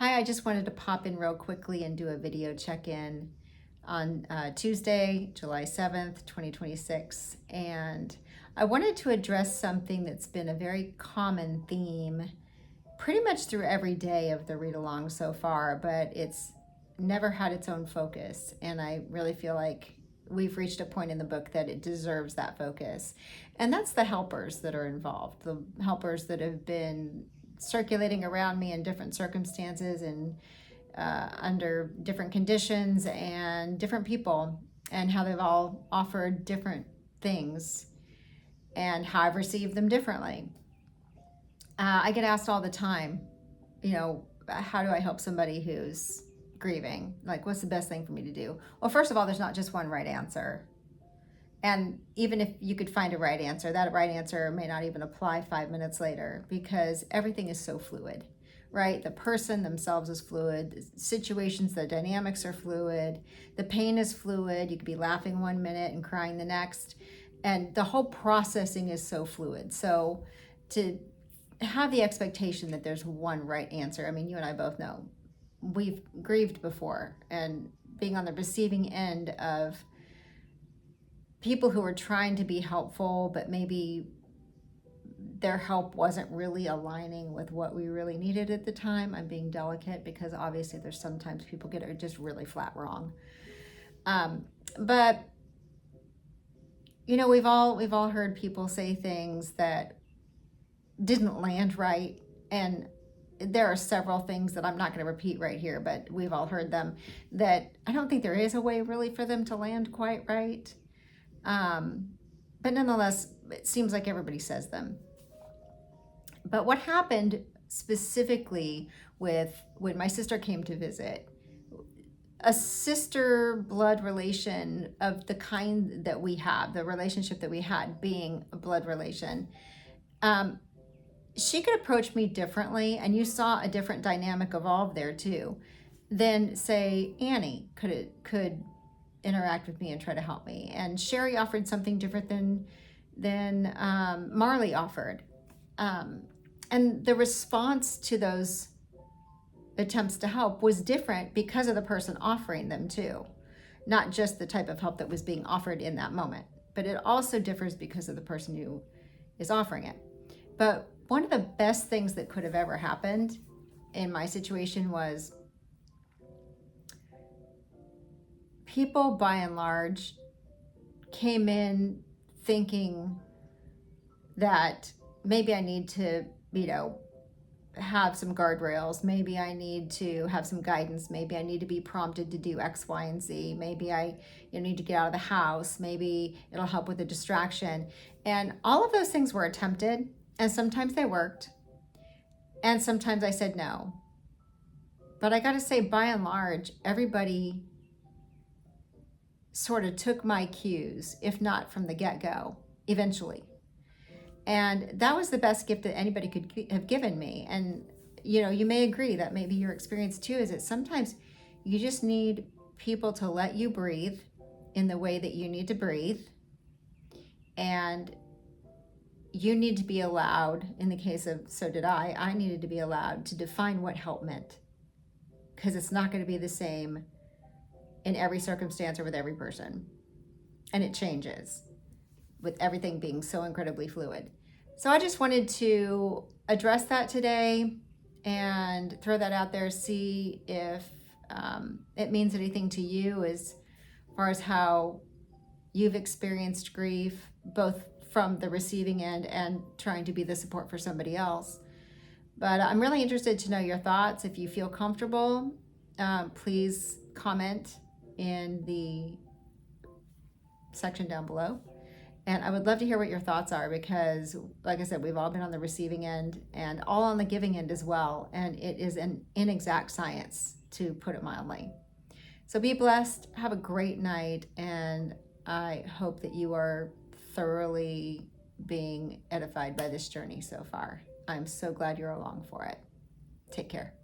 Hi, I just wanted to pop in real quickly and do a video check-in on Tuesday, July 7th, 2026. And I wanted to address something that's been a very common theme pretty much through every day of the read-along so far, but it's never had its own focus. And I really feel like we've reached a point in the book that it deserves that focus. And that's the helpers that are involved, the helpers that have been circulating around me in different circumstances and under different conditions and different people, and how they've all offered different things and how I've received them differently. I get asked all the time, how do I help somebody who's grieving? Like, what's the best thing for me to do? Well, first of all, there's not just one right answer. And even if you could find a right answer, that right answer may not even apply 5 minutes later, because everything is so fluid, right? The person themselves is fluid. The situations, the dynamics are fluid. The pain is fluid. You could be laughing 1 minute and crying the next. And the whole processing is so fluid. So to have the expectation that there's one right answer, I mean, you and I both know we've grieved before, and being on the receiving end of people who were trying to be helpful, but maybe their help wasn't really aligning with what we really needed at the time. I'm being delicate because obviously there's sometimes people get it just really flat wrong. But we've all heard people say things that didn't land right, and there are several things that I'm not going to repeat right here, but we've all heard them, that I don't think there is a way really for them to land quite right. But nonetheless, it seems like everybody says them. But what happened specifically with when my sister came to visit, a sister blood relation of the kind that we have, the relationship that we had being a blood relation, she could approach me differently, and you saw a different dynamic evolve there too, than say Annie could interact with me and try to help me. And Sherry offered something different than Marley offered. And the response to those attempts to help was different because of the person offering them too. Not just the type of help that was being offered in that moment, but it also differs because of the person who is offering it. But one of the best things that could have ever happened in my situation was people, by and large, came in thinking that maybe I need to, have some guardrails. Maybe I need to have some guidance. Maybe I need to be prompted to do X, Y, and Z. Maybe I need to get out of the house. Maybe it'll help with a distraction. And all of those things were attempted, and sometimes they worked, and sometimes I said no. But I got to say, by and large, everybody sort of took my cues, if not from the get-go, eventually. And that was the best gift that anybody could have given me. And, you may agree that maybe your experience too is that sometimes you just need people to let you breathe in the way that you need to breathe. And you need to be allowed, in the case of so did I needed to be allowed to define what help meant. Because it's not going to be the same in every circumstance or with every person. And it changes with everything being so incredibly fluid. So I just wanted to address that today and throw that out there, see if it means anything to you as far as how you've experienced grief, both from the receiving end and trying to be the support for somebody else. But I'm really interested to know your thoughts. If you feel comfortable, please comment in the section down below. And I would love to hear what your thoughts are, because, like I said, we've all been on the receiving end and all on the giving end as well. And it is an inexact science, to put it mildly. So be blessed. Have a great night. And I hope that you are thoroughly being edified by this journey so far. I'm so glad you're along for it. Take care.